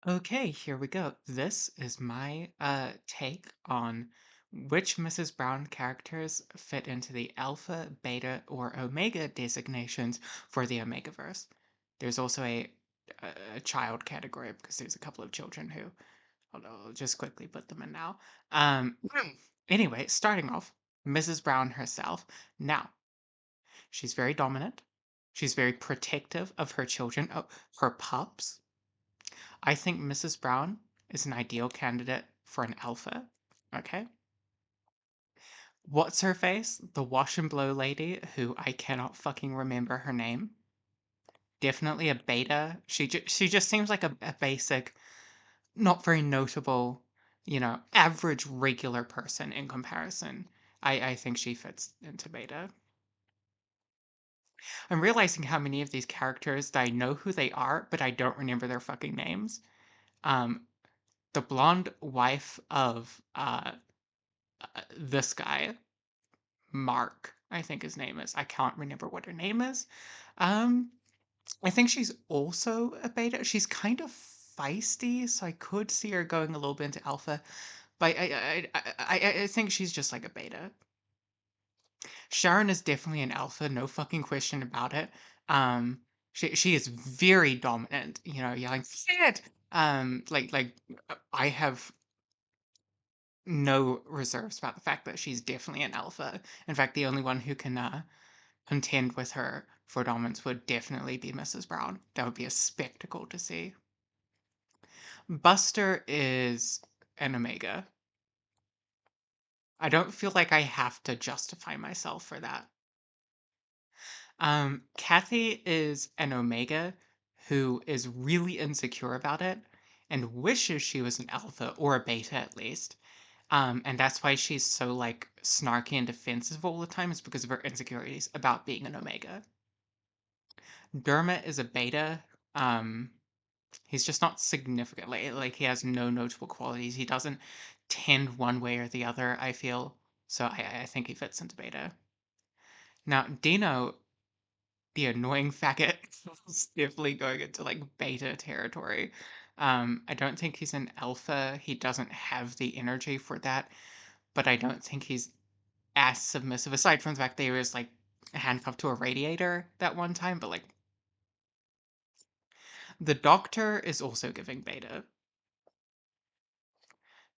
Okay, here we go. This is my take on which Mrs. Brown characters fit into the alpha, beta, or omega designations for the Omegaverse. There's also a child category because there's a couple of children who hold on, I'll just quickly put them in now. Anyway, starting off, Mrs. Brown herself. Now, she's very dominant. She's very protective of her children, her pups. I think Mrs. Brown is an ideal candidate for an alpha. Okay. What's her face? The wash and blow lady who I cannot fucking remember her name. Definitely a beta. She just seems like a basic, not very notable, average regular person in comparison. I think she fits into beta. I'm realizing how many of these characters that I know who they are, but I don't remember their fucking names. Um, the blonde wife of this guy, Mark, I think his name is. I can't remember what her name is. Um, I think she's also a beta. She's kind of feisty, so I could see her going a little bit into alpha. But I think she's just like a beta. Sharon is definitely an alpha, no fucking question about it. Um, she is very dominant. Yelling shit. I have no reserves about the fact that she's definitely an alpha. In fact, the only one who can contend with her for dominance would definitely be Mrs. Brown. That would be a spectacle to see. Buster is an Omega. I don't feel like I have to justify myself for that. Kathy is an Omega who is really insecure about it and wishes she was an alpha or a beta at least. And that's why she's so like snarky and defensive all the time, is because of her insecurities about being an Omega. Dermot is a beta. Um, he's just not significantly like he has no notable qualities. He doesn't tend one way or the other, I feel. So I think he fits into beta. Now, Dino, the annoying faggot, is definitely going into like beta territory. I don't think he's an alpha. He doesn't have the energy for that, but I don't think he's as submissive, aside from the fact that he was like handcuffed to a radiator that one time. But like the doctor is also giving beta.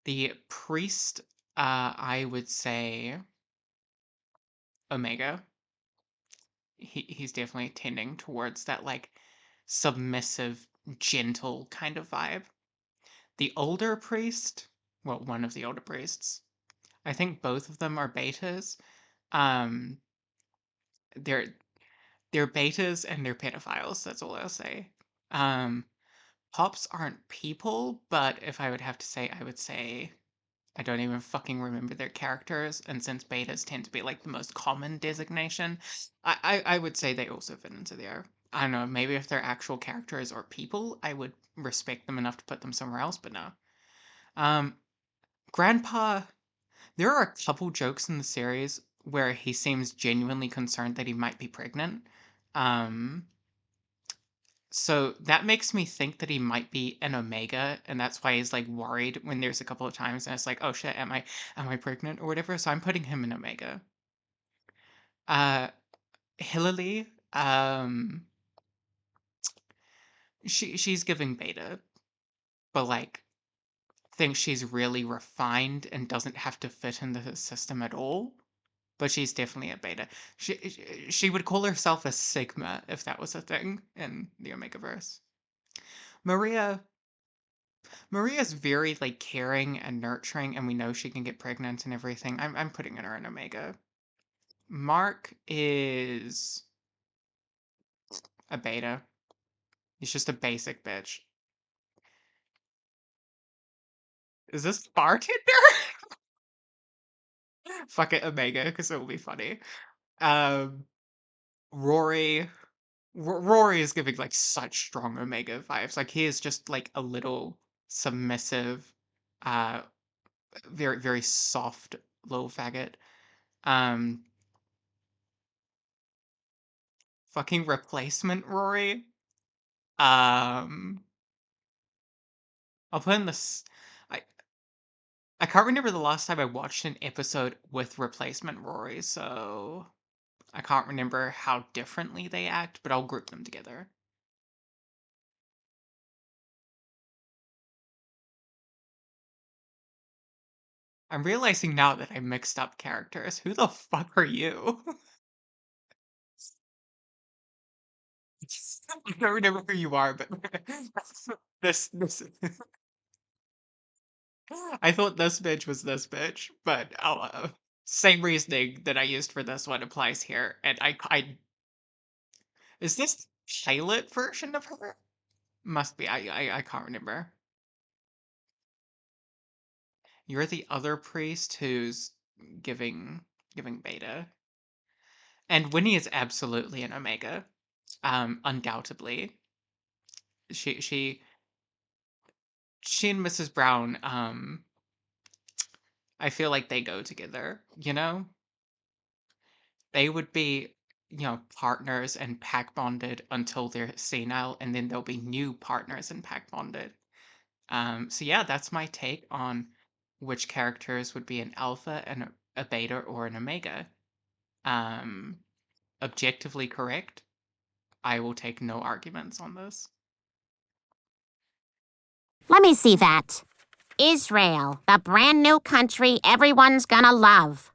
The priest, I would say Omega. He's definitely tending towards that like submissive, gentle kind of vibe. The older priest, well, one of the older priests, I think both of them are betas. Um, they're they're betas and they're pedophiles. That's all I'll say. Um, Pops aren't people, but if I would have to say, I would say I don't even fucking remember their characters, and since betas tend to be like the most common designation, I would say they also fit into there. I don't know, maybe if they're actual characters or people, I would respect them enough to put them somewhere else, but no. Um, Grandpa, there are a couple jokes in the series where he seems genuinely concerned that he might be pregnant. Um, So that makes me think that he might be an Omega, and that's why he's like worried when there's a couple of times and it's like, oh shit, am I pregnant or whatever? So I'm putting him in Omega. Uh Hillary, she's giving beta, but like thinks she's really refined and doesn't have to fit into the system at all. But she's definitely a beta. She would call herself a Sigma if that was a thing in the Omegaverse. Maria Maria's very like caring and nurturing, and we know she can get pregnant and everything. I'm putting her in Omega. Mark is a beta. He's just a basic bitch. Is this bartender? Fuck it, Omega, because it will be funny. Um, Rory. Rory is giving like such strong Omega vibes. Like he is just like a little submissive, uh, very very soft little faggot. Um, Fucking replacement Rory. Um, I'll put in this. I I can't remember the last time I watched an episode with replacement Rory, so I can't remember how differently they act, but I'll group them together. I'm realizing now that I mixed up characters. Who the fuck are you? I don't remember who you are, but this I thought this bitch was this bitch, but same reasoning that I used for this one applies here. And I is this pilot version of her? Must be. I can't remember. You're the other priest who's giving giving beta. And Winnie is absolutely an Omega. Undoubtedly. She she she and Mrs. Brown, I feel like they go together, you know? They would be, partners and pack bonded until they're senile, and then there'll be new partners and pack bonded. So yeah, that's my take on which characters would be an alpha and a beta or an omega. Um, Objectively correct. I will take no arguments on this. Let me see that. Israel, the brand new country everyone's gonna love.